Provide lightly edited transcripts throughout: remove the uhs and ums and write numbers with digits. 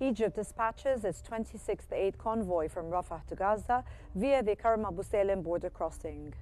Egypt dispatches its 26th aid convoy from Rafah to Gaza via the Karem Abu Salem border crossing.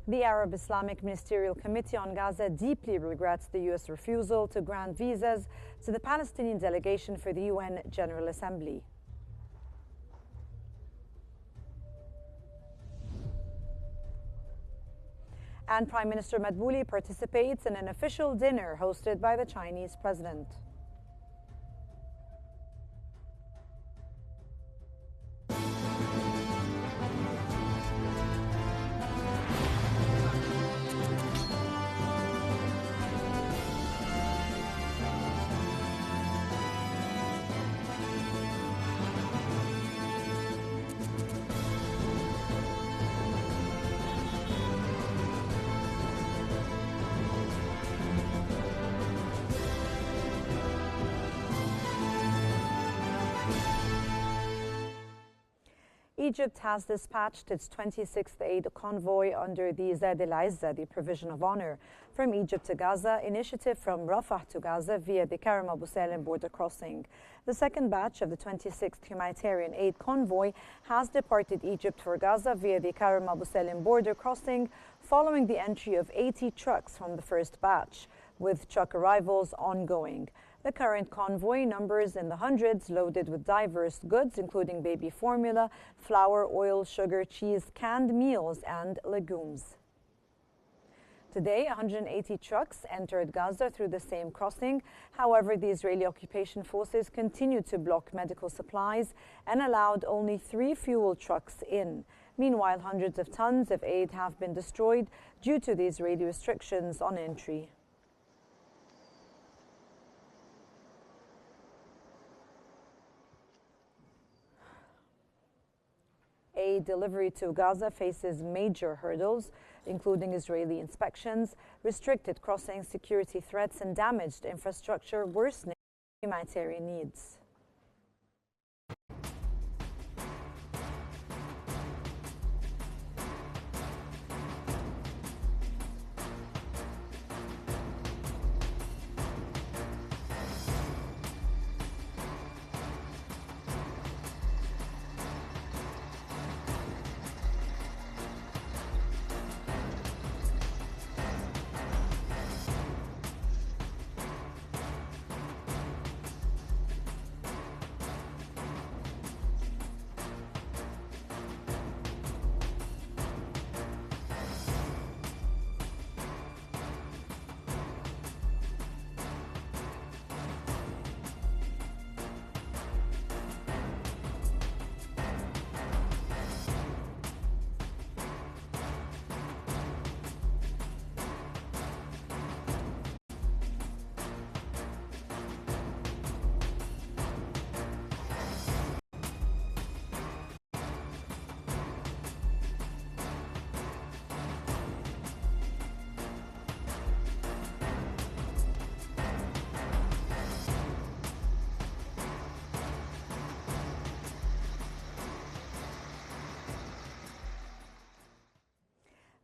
The Arab Islamic Ministerial Committee on Gaza deeply regrets the U.S. refusal to grant visas to the Palestinian delegation for the UN General Assembly. And Prime Minister Madbouli participates in an official dinner hosted by the Chinese president. Egypt has dispatched its 26th aid convoy under the Zad el-Izza, the Provision of Honor, from Egypt to Gaza initiative from Rafah to Gaza via the Karem Abu Salem border crossing. The second batch of the 26th humanitarian aid convoy has departed Egypt for Gaza via the Karem Abu Salem border crossing following the entry of 80 trucks from the first batch, with truck arrivals ongoing. The current convoy numbers in the hundreds, loaded with diverse goods, including baby formula, flour, oil, sugar, cheese, canned meals, and legumes. Today, 180 trucks entered Gaza through the same crossing. However, the Israeli occupation forces continued to block medical supplies and allowed only 3 fuel trucks in. Meanwhile, hundreds of tons of aid have been destroyed due to the Israeli restrictions on entry. Aid delivery to Gaza faces major hurdles, including Israeli inspections, restricted crossing security threats, and damaged infrastructure, worsening humanitarian needs.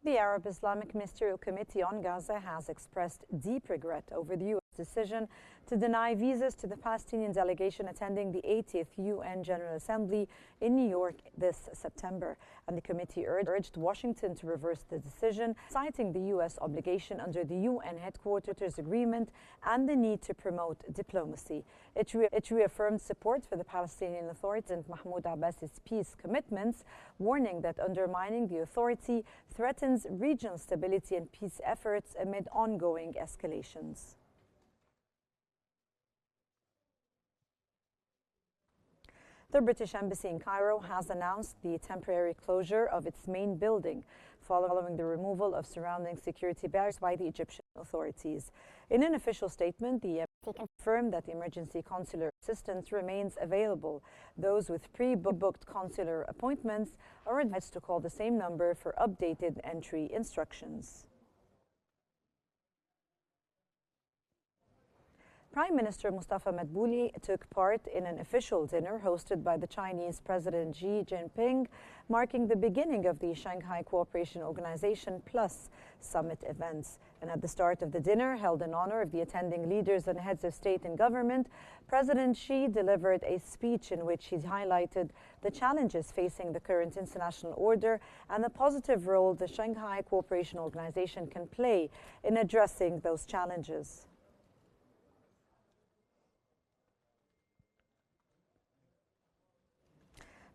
The Arab Islamic Ministerial Committee on Gaza has expressed deep regret over the U.S. decision to deny visas to the Palestinian delegation attending the 80th UN General Assembly in New York this September. And the committee urged Washington to reverse the decision, citing the U.S. obligation under the UN Headquarters Agreement and the need to promote diplomacy. It reaffirmed support for the Palestinian Authority and Mahmoud Abbas's peace commitments, warning that undermining the authority threatens regional stability and peace efforts amid ongoing escalations. The British Embassy in Cairo has announced the temporary closure of its main building following the removal of surrounding security barriers by the Egyptian authorities. In an official statement, the embassy confirmed that emergency consular assistance remains available. Those with pre-booked consular appointments are advised to call the same number for updated entry instructions. Prime Minister Mustafa Madbouli took part in an official dinner hosted by the Chinese President Xi Jinping, marking the beginning of the Shanghai Cooperation Organization Plus summit events. And at the start of the dinner, held in honor of the attending leaders and heads of state and government, President Xi delivered a speech in which he highlighted the challenges facing the current international order and the positive role the Shanghai Cooperation Organization can play in addressing those challenges.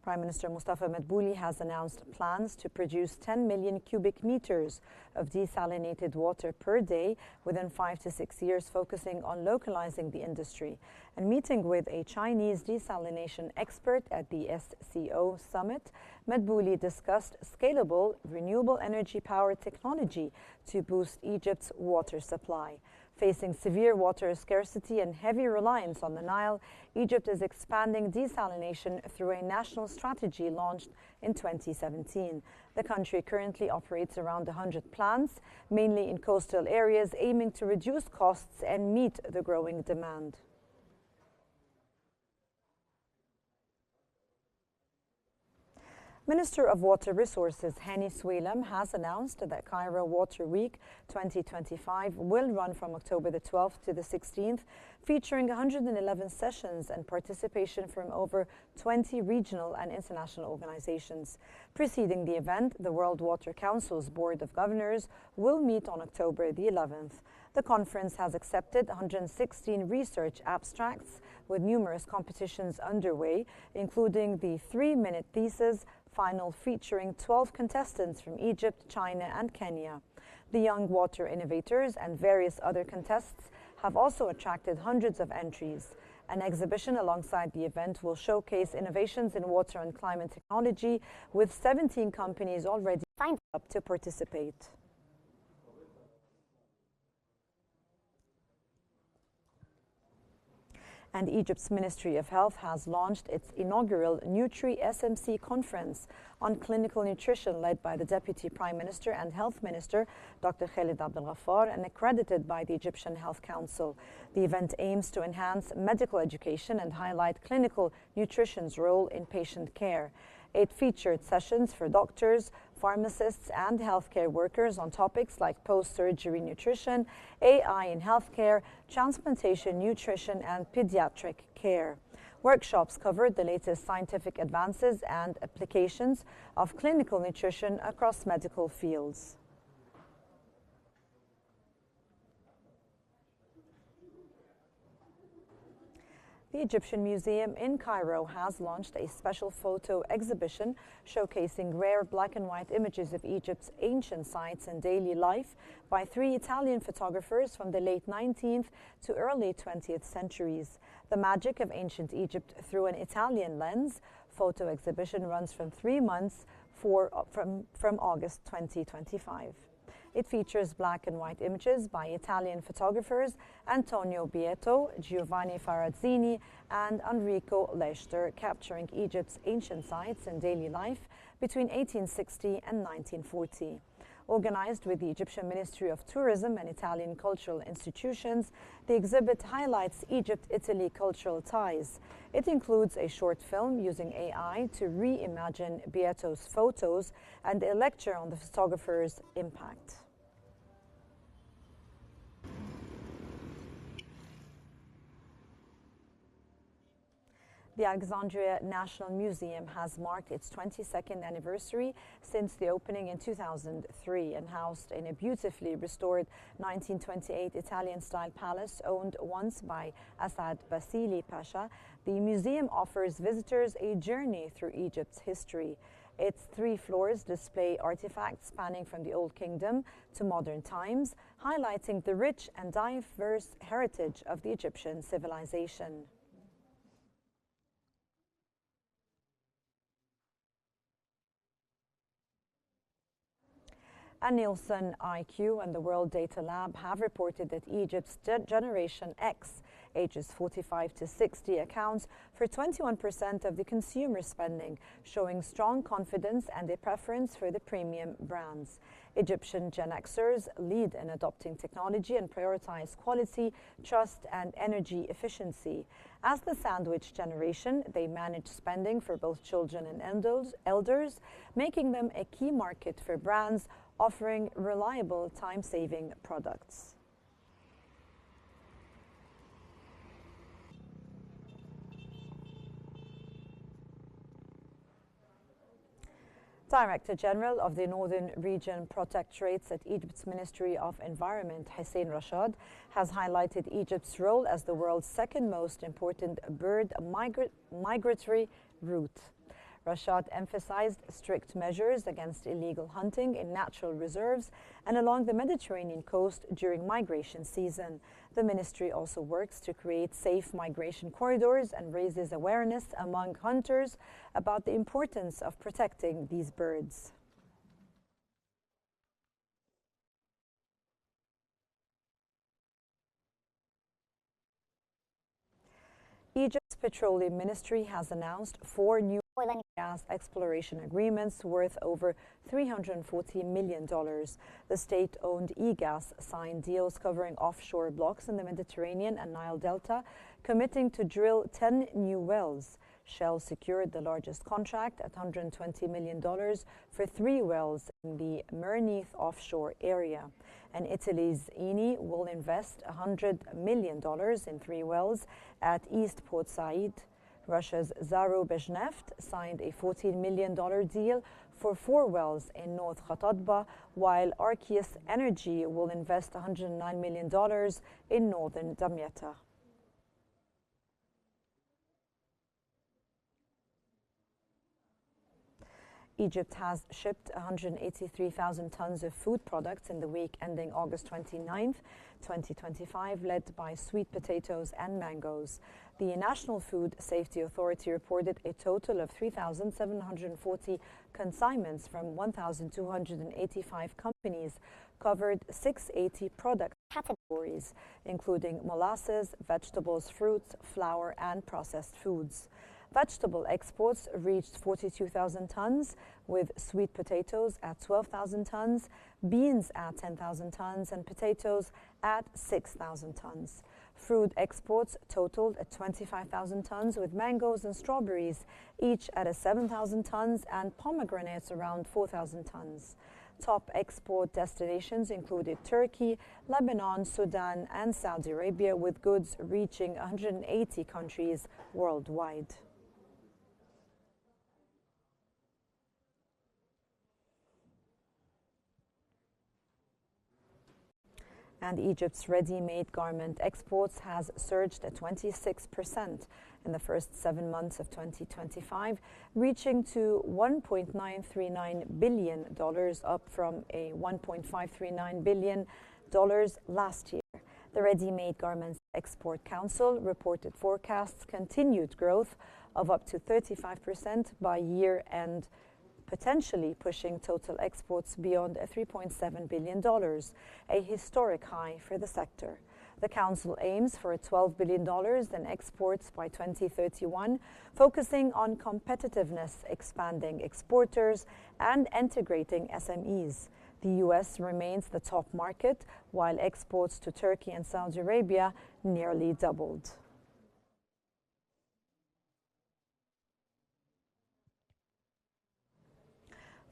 Prime Minister Mustafa Madbouli has announced plans to produce 10 million cubic meters of desalinated water per day within 5 to 6 years, focusing on localizing the industry. And meeting with a Chinese desalination expert at the SCO summit, Madbouli discussed scalable renewable energy power technology to boost Egypt's water supply. Facing severe water scarcity and heavy reliance on the Nile, Egypt is expanding desalination through a national strategy launched in 2017. The country currently operates around 100 plants, mainly in coastal areas, aiming to reduce costs and meet the growing demand. Minister of Water Resources Hani Swalem has announced that Cairo Water Week 2025 will run from October the 12th to the 16th, featuring 111 sessions and participation from over 20 regional and international organizations. Preceding the event, the World Water Council's Board of Governors will meet on October the 11th. The conference has accepted 116 research abstracts with numerous competitions underway, including the 3-minute thesis final featuring 12 contestants from Egypt, China, and Kenya. The Young Water Innovators and various other contests have also attracted hundreds of entries. An exhibition alongside the event will showcase innovations in water and climate technology, with 17 companies already signed up to participate. And Egypt's Ministry of Health has launched its inaugural Nutri-SMC conference on clinical nutrition, led by the Deputy Prime Minister and Health Minister, Dr. Khalid Abdel Ghaffar, and accredited by the Egyptian Health Council. The event aims to enhance medical education and highlight clinical nutrition's role in patient care. It featured sessions for doctors, pharmacists, and healthcare workers on topics like post-surgery nutrition, AI in healthcare, transplantation nutrition, and pediatric care. Workshops covered the latest scientific advances and applications of clinical nutrition across medical fields. The Egyptian Museum in Cairo has launched a special photo exhibition showcasing rare black and white images of Egypt's ancient sites and daily life by 3 Italian photographers from the late 19th to early 20th centuries. The Magic of Ancient Egypt Through an Italian Lens photo exhibition runs from 3 months from August 2025. It features black and white images by Italian photographers Antonio Bieto, Giovanni Farazzini, and Enrico Leicester, capturing Egypt's ancient sites and daily life between 1860 and 1940. Organized with the Egyptian Ministry of Tourism and Italian cultural institutions, the exhibit highlights Egypt-Italy cultural ties. It includes a short film using AI to reimagine Bieto's photos and a lecture on the photographer's impact. The Alexandria National Museum has marked its 22nd anniversary since the opening in 2003 and housed in a beautifully restored 1928 Italian-style palace owned once by Asad Basili Pasha. The museum offers visitors a journey through Egypt's history. Its 3 floors display artifacts spanning from the Old Kingdom to modern times, highlighting the rich and diverse heritage of the Egyptian civilization. And Nielsen IQ and the World Data Lab have reported that Egypt's Generation X, ages 45 to 60 accounts for 21% of the consumer spending, showing strong confidence and a preference for the premium brands. Egyptian Gen Xers lead in adopting technology and prioritize quality, trust, and energy efficiency. As the sandwich generation, they manage spending for both children and elders, making them a key market for brands offering reliable, time-saving products. Director General of the Northern Region Protectorates at Egypt's Ministry of Environment, Hussein Rashad, has highlighted Egypt's role as the world's second most important bird migratory route. Rashad emphasized strict measures against illegal hunting in natural reserves and along the Mediterranean coast during migration season. The ministry also works to create safe migration corridors and raises awareness among hunters about the importance of protecting these birds. Egypt's Petroleum Ministry has announced 4 new oil and gas exploration agreements worth over $340 million. The state-owned EGAS signed deals covering offshore blocks in the Mediterranean and Nile Delta, committing to drill 10 new wells. Shell secured the largest contract at $120 million for 3 wells in the Merneath offshore area. And Italy's Eni will invest $100 million in 3 wells at East Port Said. Russia's Zarubezhneft signed a $14 million deal for 4 wells in North Khatadba, while Archias Energy will invest $109 million in northern Damietta. Egypt has shipped 183,000 tons of food products in the week ending August 29, 2025, led by sweet potatoes and mangoes. The National Food Safety Authority reported a total of 3,740 consignments from 1,285 companies, covered 680 product categories, including molasses, vegetables, fruits, flour, and processed foods. Vegetable exports reached 42,000 tons, with sweet potatoes at 12,000 tons, beans at 10,000 tons, and potatoes at 6,000 tons. Fruit exports totaled at 25,000 tons, with mangoes and strawberries each at 7,000 tons and pomegranates around 4,000 tons. Top export destinations included Turkey, Lebanon, Sudan, and Saudi Arabia, with goods reaching 180 countries worldwide. And Egypt's ready-made garment exports has surged at 26% in the first 7 months of 2025, reaching to $1.939 billion, up from a $1.539 billion last year. The Ready-Made Garments Export Council reported forecasts continued growth of up to 35% by year-end, potentially pushing total exports beyond $3.7 billion, a historic high for the sector. The council aims for $12 billion in exports by 2031, focusing on competitiveness, expanding exporters, and integrating SMEs. The U.S. remains the top market, while exports to Turkey and Saudi Arabia nearly doubled.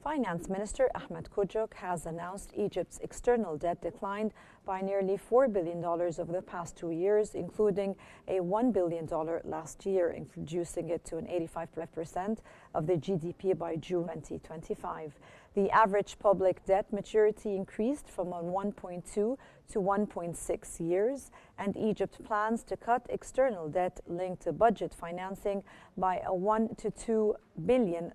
Finance Minister Ahmed Kujuk has announced Egypt's external debt declined by nearly $4 billion over the past 2 years, including a $1 billion last year, reducing it to an 85% of the GDP by June 2025. The average public debt maturity increased from 1.2 to 1.6 years, and Egypt plans to cut external debt linked to budget financing by $1 to $2 billion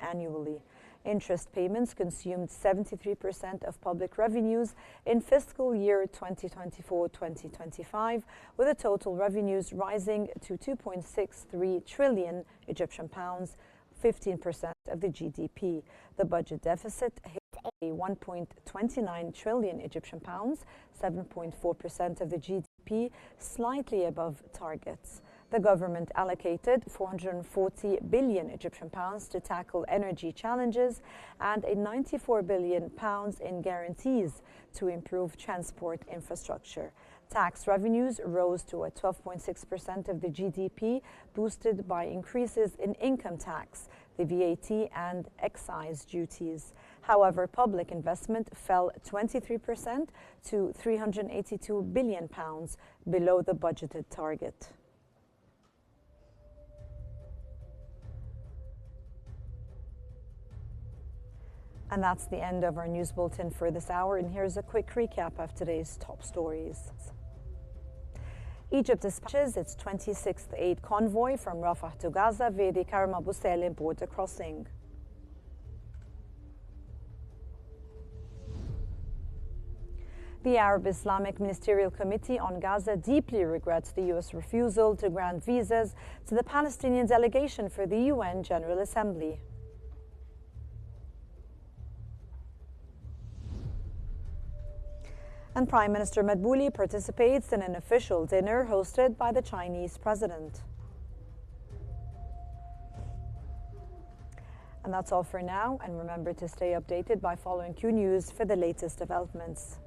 annually. Interest payments consumed 73% of public revenues in fiscal year 2024-2025, with the total revenues rising to 2.63 trillion Egyptian pounds, 15% of the GDP. The budget deficit hit a 1.29 trillion Egyptian pounds, 7.4% of the GDP, GDP, slightly above targets. The government allocated 440 billion Egyptian pounds to tackle energy challenges and a 94 billion pounds in guarantees to improve transport infrastructure. Tax revenues rose to 12.6% of the GDP, boosted by increases in income tax, the VAT and excise duties. However, public investment fell 23% to 382 billion pounds, below the budgeted target. And that's the end of our news bulletin for this hour. And here's a quick recap of today's top stories. Egypt dispatches its 26th aid convoy from Rafah to Gaza via the Karem Abu Salem border crossing. The Arab Islamic Ministerial Committee on Gaza deeply regrets the U.S. refusal to grant visas to the Palestinian delegation for the UN General Assembly. And Prime Minister Madbouli participates in an official dinner hosted by the Chinese president. And that's all for now. And remember to stay updated by following Qnews for the latest developments.